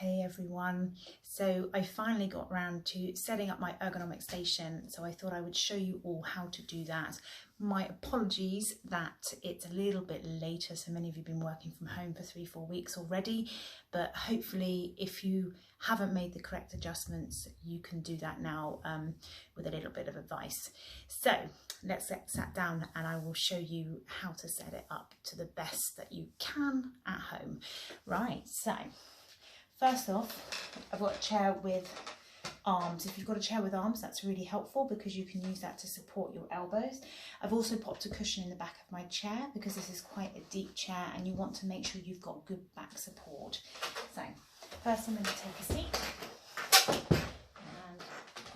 Hey everyone, so I finally got around to setting up my ergonomic station, so I thought I would show you all how to do that. My apologies that it's a little bit later, so many of you have been working from home for 3-4 weeks already, but hopefully if you haven't made the correct adjustments you can do that now with a little bit of advice. So let's get sat down and I will show you how to set it up to the best that you can at home. Right, so first off, I've got a chair with arms. If you've got a chair with arms, that's really helpful because you can use that to support your elbows. I've also popped a cushion in the back of my chair because this is quite a deep chair and you want to make sure you've got good back support. So first I'm going to take a seat and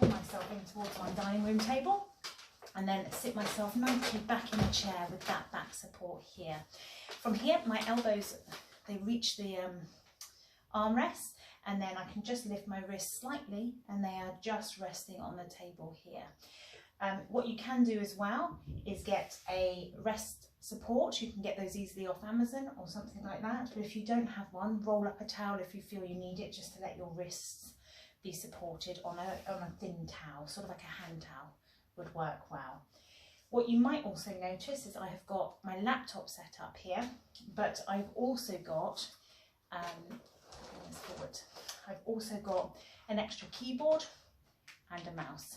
pull myself in towards my dining room table and then sit myself nicely back in the chair with that back support here. From here, my elbows, they reach the armrest, and then I can just lift my wrists slightly and they are just resting on the table here. What you can do as well is get a rest support. You can get those easily off Amazon or something like that, but if you don't have one, roll up a towel if you feel you need it, just to let your wrists be supported on a thin towel, sort of like a hand towel would work well. What you might also notice is I have got my laptop set up here, but I've also got forward. I've also got an extra keyboard and a mouse.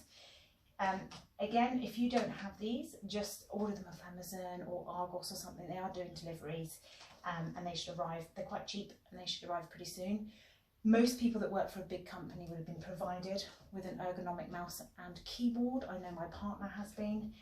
Again, if you don't have these, just order them off Amazon or Argos or something. They are doing deliveries and they should arrive. They're quite cheap and they should arrive pretty soon. Most people that work for a big company would have been provided with an ergonomic mouse and keyboard. I know my partner has been.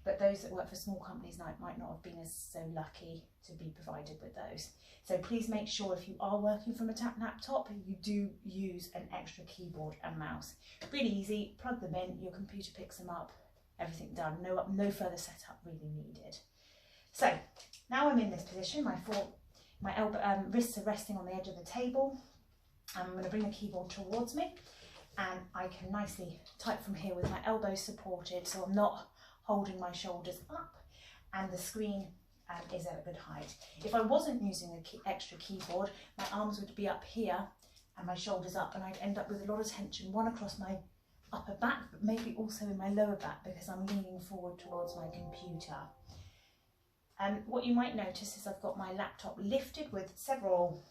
But those that work for small companies might not have been as so lucky to be provided with those. So please make sure if you are working from a laptop, you do use an extra keyboard and mouse. Really easy, plug them in, your computer picks them up, everything done, no further setup really needed. So now I'm in this position, my wrists are resting on the edge of the table. I'm going to bring the keyboard towards me and I can nicely type from here with my elbows supported so I'm not holding my shoulders up and the screen is at a good height. If I wasn't using the extra keyboard, my arms would be up here and my shoulders up and I'd end up with a lot of tension, one across my upper back, but maybe also in my lower back because I'm leaning forward towards my computer. What you might notice is I've got my laptop lifted with several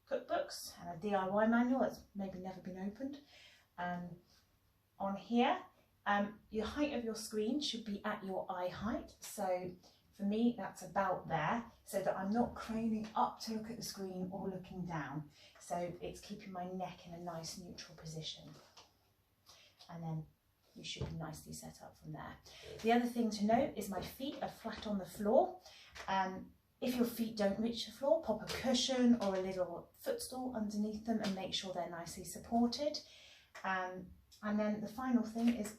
cookbooks and a DIY manual that's maybe never been opened. On here, your height of your screen should be at your eye height. So for me, that's about there, so that I'm not craning up to look at the screen or looking down. So it's keeping my neck in a nice neutral position. And then you should be nicely set up from there. The other thing to note is my feet are flat on the floor. If your feet don't reach the floor, pop a cushion or a little footstool underneath them and make sure they're nicely supported. And then the final thing is,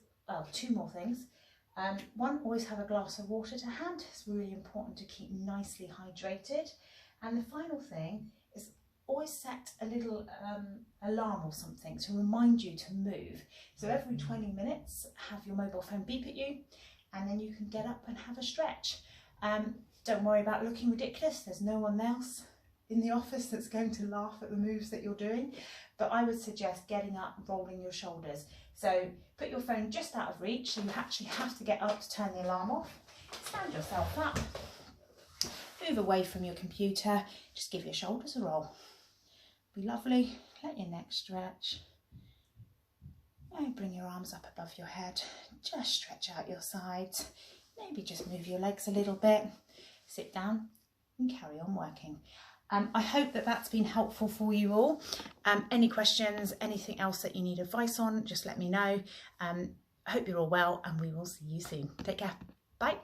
two more things. One, always have a glass of water to hand. It's really important to keep nicely hydrated. And the final thing is always set a little alarm or something to remind you to move. So every 20 minutes, have your mobile phone beep at you and then you can get up and have a stretch. Don't worry about looking ridiculous. There's no one else in the office that's going to laugh at the moves that you're doing, but I would suggest getting up, rolling your shoulders. So put your phone just out of reach, so you actually have to get up to turn the alarm off. Stand yourself up, move away from your computer, just give your shoulders a roll. Be lovely, let your neck stretch. And bring your arms up above your head, just stretch out your sides, maybe just move your legs a little bit, sit down and carry on working. I hope that that's been helpful for you all. Any questions, anything else that you need advice on, just let me know. I hope you're all well and we will see you soon. Take care. Bye.